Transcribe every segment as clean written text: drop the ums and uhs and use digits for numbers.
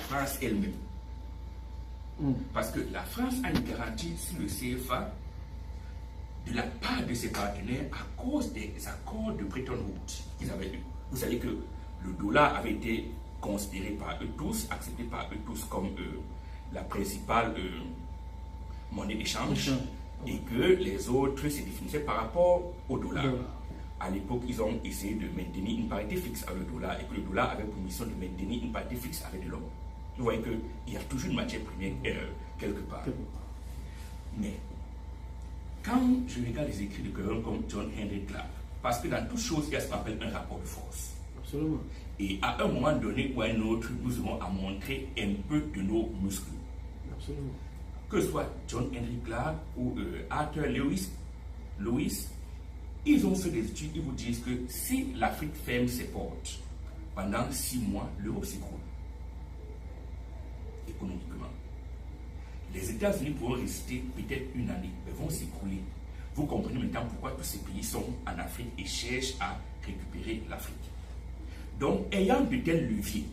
France elle-même. Parce que la France a une garantie sur le CFA de la part de ses partenaires à cause des accords de Bretton Woods qu'ils avaient eu. Vous savez que le dollar avait été considéré par eux tous, accepté par eux tous comme la principale monnaie d'échange et que les autres se définissaient par rapport au dollar. À l'époque, ils ont essayé de maintenir une parité fixe avec le dollar et que le dollar avait pour mission de maintenir une parité fixe avec de l'or. Vous voyez qu'il y a toujours une matière première quelque part. Mais quand je regarde les écrits de quelqu'un comme John Henry Clark, parce que dans toute chose, il y a ce qu'on appelle un rapport de force. Absolument. Et à un moment donné ou à un autre, nous aurons à montrer un peu de nos muscles. Absolument. Que ce soit John Henry Clark ou Arthur Lewis, ils ont fait des études, ils vous disent que si l'Afrique ferme ses portes pendant 6 mois, l'Europe s'écroule. Économiquement. Les États-Unis pourront résister peut-être une année, mais vont s'écrouler. Vous comprenez maintenant pourquoi tous ces pays sont en Afrique et cherchent à récupérer l'Afrique. Donc, ayant de tels leviers,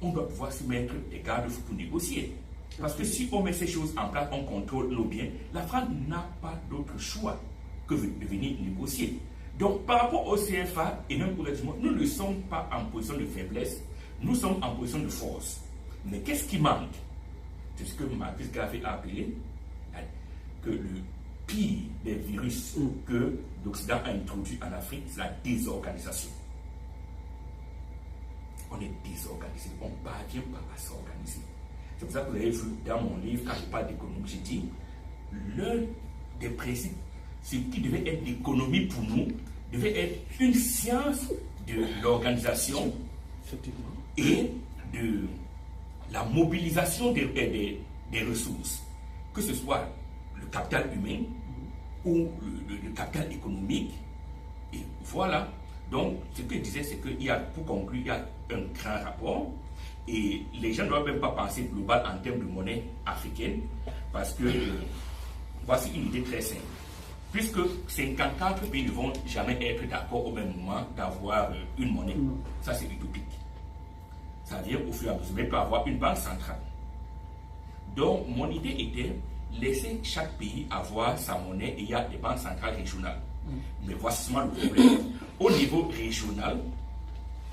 on doit pouvoir se mettre des garde-fous pour négocier. Parce que si on met ces choses en place, on contrôle nos biens, la France n'a pas d'autre choix que de venir négocier. Donc, par rapport au CFA et même au régime, nous ne sommes pas en position de faiblesse, nous sommes en position de force. Mais qu'est-ce qui manque? C'est ce que Marcus Garvey a appelé que le pire des virus que l'Occident a introduit en Afrique, c'est la désorganisation. On est désorganisé, on ne parvient pas à s'organiser. C'est pour ça que vous avez vu dans mon livre, quand je parle d'économie, j'ai dit l'un des principes, ce qui devait être l'économie pour nous, devait être une science de l'organisation et de la mobilisation des ressources, que ce soit le capital humain ou le capital économique. Et voilà. Donc, ce que je disais, c'est qu'il y a, pour conclure, il y a un grand rapport. Et les gens ne doivent même pas penser global en termes de monnaie africaine, parce que voici une idée très simple. Puisque 54 pays ne vont jamais être d'accord au même moment d'avoir une monnaie, ça c'est utopique. C'est-à-dire, au fur et à mesure, il peut avoir une banque centrale. Donc, mon idée était laisser chaque pays avoir sa monnaie et il y a des banques centrales régionales. Mais voici seulement le problème. Au niveau régional,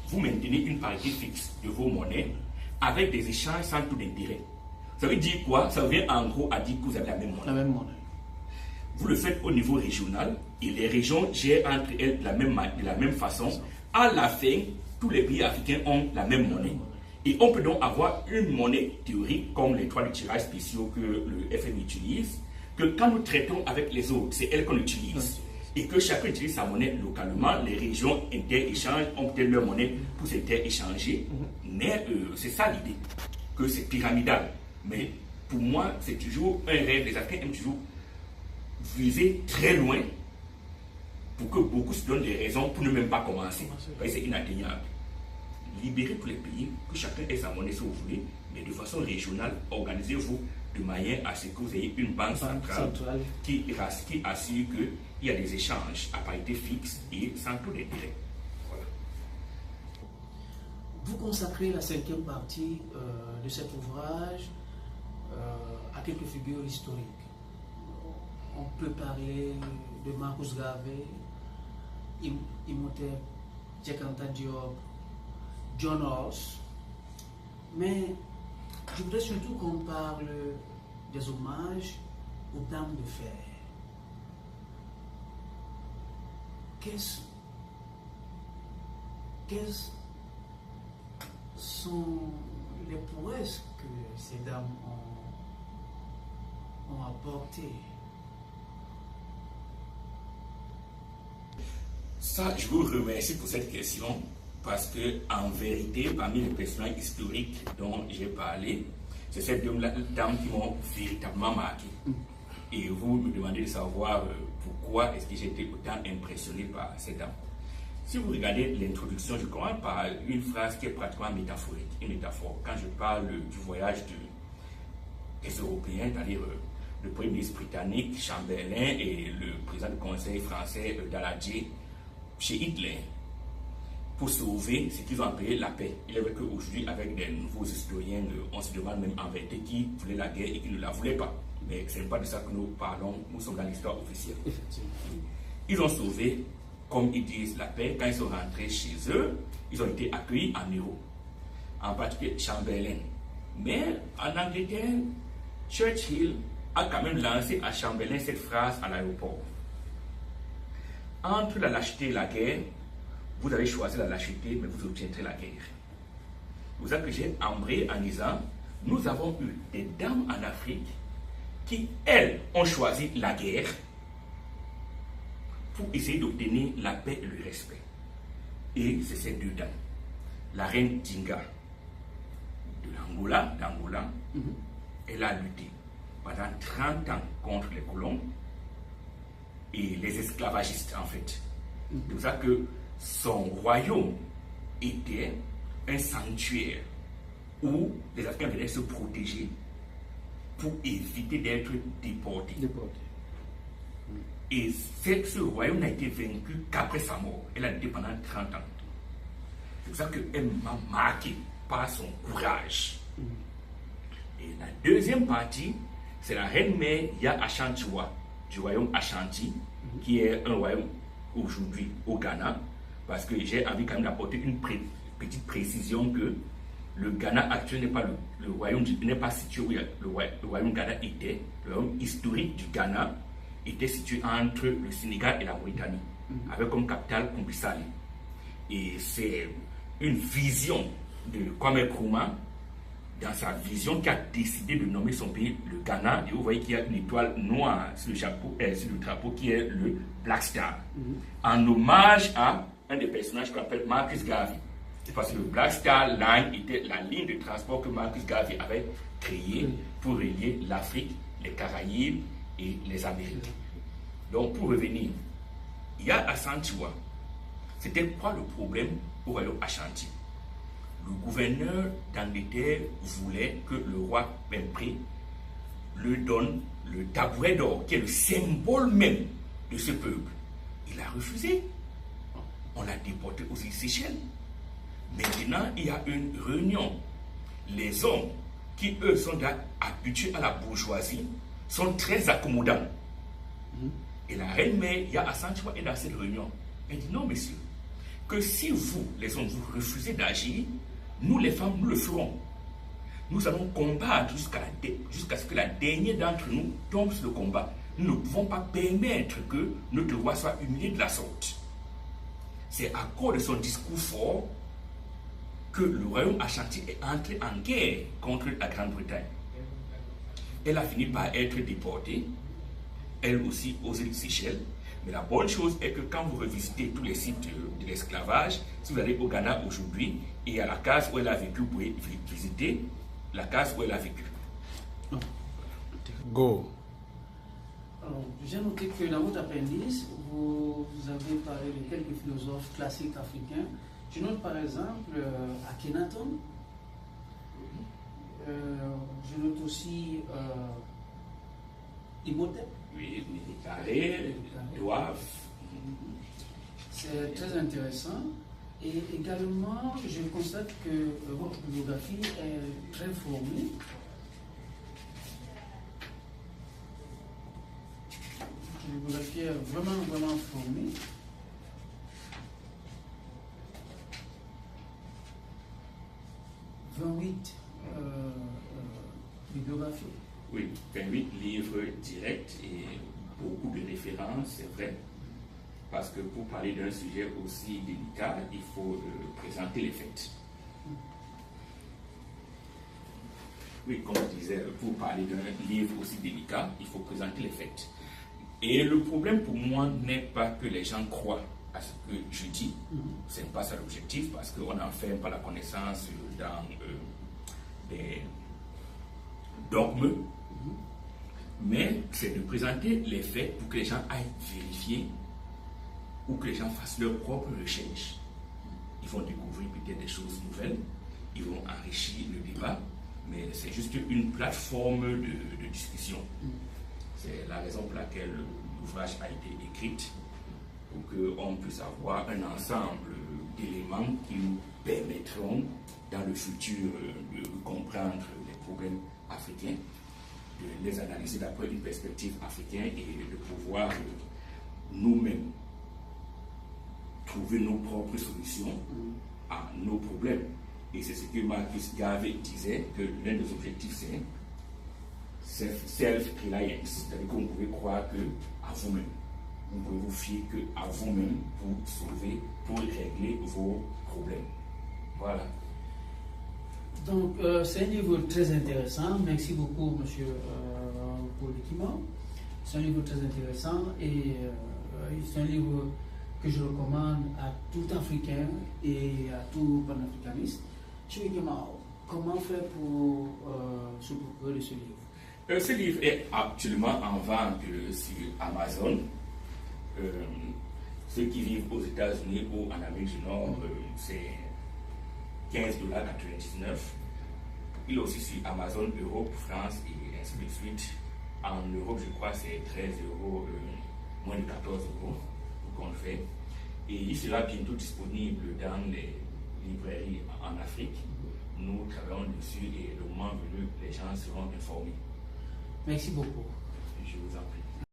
vous maintenez une parité fixe de vos monnaies avec des échanges sans taux d'intérêt. Ça veut dire quoi? Ça revient en gros à dire que vous avez la même monnaie. La même monnaie. Vous le faites au niveau régional et les régions gèrent entre elles de la même façon. À la fin, tous les pays africains ont la même monnaie. Et on peut donc avoir une monnaie théorique comme les 3 de tirage spéciaux que le FMI utilise, que quand nous traitons avec les autres, c'est elle qu'on utilise. Et que chacun utilise sa monnaie localement, les régions inter-échangent, ont peut-être leur monnaie pour s'inter-échanger. Mais c'est ça l'idée, que c'est pyramidal. Mais pour moi, c'est toujours un rêve. Les Africains aiment toujours viser très loin pour que beaucoup se donnent des raisons pour ne même pas commencer. C'est inatteignable. Libérez tous les pays, que chacun ait sa monnaie si vous voulez, mais de façon régionale, organisez-vous de manière à ce que vous ayez une banque centrale qui assure qu'il y a des échanges à parité fixe et sans taux d'intérêt. Voilà. Vous consacrez la 5e partie de cet ouvrage à quelques figures historiques. On peut parler de Marcus Garvey, Imhotep, Cheikh Anta Diop, John Ross, mais je voudrais surtout qu'on parle des hommages aux dames de fer. Quelles sont les prouesses que ces dames ont apportées? Ça, je vous remercie pour cette question. Parce que, en vérité, parmi les personnages historiques dont j'ai parlé, c'est ces deux dames qui m'ont véritablement marqué. Et vous me demandez de savoir pourquoi est-ce que j'ai été autant impressionné par ces dames. Si vous regardez l'introduction, je commence par une phrase qui est pratiquement métaphorique, une métaphore. Quand je parle du voyage des Européens, c'est-à-dire le Premier ministre britannique, Chamberlain, et le président du Conseil français, Daladier, chez Hitler. pour sauver ce qu'ils ont appelé la paix. Il est vrai qu'aujourd'hui, avec des nouveaux historiens, on se demande même en vérité qui voulait la guerre et qui ne la voulait pas. Mais ce n'est pas de ça que nous parlons, nous sommes dans l'histoire officielle. Ils ont sauvé, comme ils disent, la paix. Quand ils sont rentrés chez eux, ils ont été accueillis en héros, en particulier Chamberlain. Mais en Angleterre, Churchill a quand même lancé à Chamberlain cette phrase à l'aéroport. Entre la lâcheté et la guerre, vous avez choisi la lâcheté, mais vous obtiendrez la guerre. Vous savez que j'ai embrayé en disant, nous avons eu des dames en Afrique qui, elles, ont choisi la guerre pour essayer d'obtenir la paix et le respect. Et c'est ces deux dames. La reine Dinga de l'Angola, elle a lutté pendant 30 ans contre les colons et les esclavagistes, en fait. C'est pour ça que son royaume était un sanctuaire où les Africains venaient se protéger pour éviter d'être déportés. Et ce royaume n'a été vaincu qu'après sa mort. Elle a lutté pendant 30 ans. C'est pour ça qu'elle m'a marqué par son courage. Et la deuxième partie, c'est la reine-mère Ya Ashantiwa du royaume Ashanti, qui est un royaume aujourd'hui au Ghana, parce que j'ai envie quand même d'apporter une petite précision que le Ghana actuel n'est pas le royaume, n'est pas situé où le royaume Ghana était. Le royaume historique du Ghana était situé entre le Sénégal et la Mauritanie, avec comme capitale Kumbi-Sali. Et c'est une vision de Kwame Nkrumah, dans sa vision, qui a décidé de nommer son pays le Ghana. Et vous voyez qu'il y a une étoile noire sur le drapeau qui est le Black Star, en hommage à un des personnages qu'on appelle Marcus Garvey. Parce que le Black Star Line était la ligne de transport que Marcus Garvey avait créée pour relier l'Afrique, les Caraïbes et les Amériques. Donc, pour revenir, il y a Ashantiwa. C'était quoi le problème au royaume Ashanti? Le gouverneur d'Angleterre voulait que le roi Pempré lui donne le tabouret d'or, qui est le symbole même de ce peuple. Il a refusé. On l'a déporté aux îles Seychelles. Maintenant, il y a une réunion. Les hommes qui, eux, sont habitués à la bourgeoisie, sont très accommodants. Et la reine-mère, Ya Ashantiwa, est dans cette réunion. Elle dit, non, messieurs, que si vous, les hommes, vous refusez d'agir, nous, les femmes, nous le ferons. Nous allons combattre jusqu'à ce que la dernière d'entre nous tombe sur le combat. Nous ne pouvons pas permettre que notre roi soit humilié de la sorte. C'est à cause de son discours fort que le royaume Ashanti est entré en guerre contre la Grande-Bretagne. Elle a fini par être déportée, elle aussi aux îles Seychelles. Mais la bonne chose est que quand vous revisitez tous les sites de l'esclavage, si vous allez au Ghana aujourd'hui, et à la case où elle a vécu, vous pouvez visiter la case où elle a vécu. Go. Alors, j'ai noté que dans votre appendice, vous avez parlé de quelques philosophes classiques africains. Je note par exemple Akhenaton. Je note aussi Imhotep. Oui, Méditerranée, doivent. C'est très intéressant. Et également, je constate que votre biographie est très fournie. Votre biographie est vraiment fournie. « 28 bibliographies. Oui, 28 livres directs et beaucoup de références, c'est vrai. Parce que pour parler d'un sujet aussi délicat, il faut présenter les faits. Oui, comme je disais, pour parler d'un livre aussi délicat, il faut présenter les faits. Et le problème pour moi n'est pas que les gens croient à ce que je dis. Ce n'est pas ça l'objectif, parce qu'on n'enferme pas la connaissance dans des dogmes. Mais c'est de présenter les faits pour que les gens aillent vérifier ou que les gens fassent leurs propres recherches. Ils vont découvrir peut-être des choses nouvelles, ils vont enrichir le débat, mais c'est juste une plateforme de discussion. C'est la raison pour laquelle l'ouvrage a été écrit, pour qu'on puisse avoir un ensemble d'éléments qui nous permettront dans le futur de comprendre les problèmes africains, de les analyser d'après une perspective africaine et de pouvoir nous-mêmes trouver nos propres solutions à nos problèmes. Et c'est ce que Marcus Garvey disait, que l'un des objectifs c'est self-reliance, c'est-à-dire que vous pouvez croire à vous-même. Vous pouvez vous fier qu'à vous-même pour sauver, pour régler vos problèmes. Voilà. Donc, c'est un livre très intéressant. Merci beaucoup, monsieur Paul Ekima. C'est un livre très intéressant et c'est un livre que je recommande à tout Africain et à tout panafricaniste. Monsieur Ekima, comment faire pour se procurer ce livre? Ce livre est actuellement en vente sur Amazon. Ceux qui vivent aux États-Unis ou en Amérique du Nord, c'est $15,99. Il est aussi sur Amazon Europe, France et ainsi de suite. En Europe, je crois c'est 13 €, moins de 14 € qu'on le fait. Et il sera bientôt disponible dans les librairies en Afrique. Nous travaillons dessus et le moment venu, les gens seront informés. Merci beaucoup. Je vous en prie.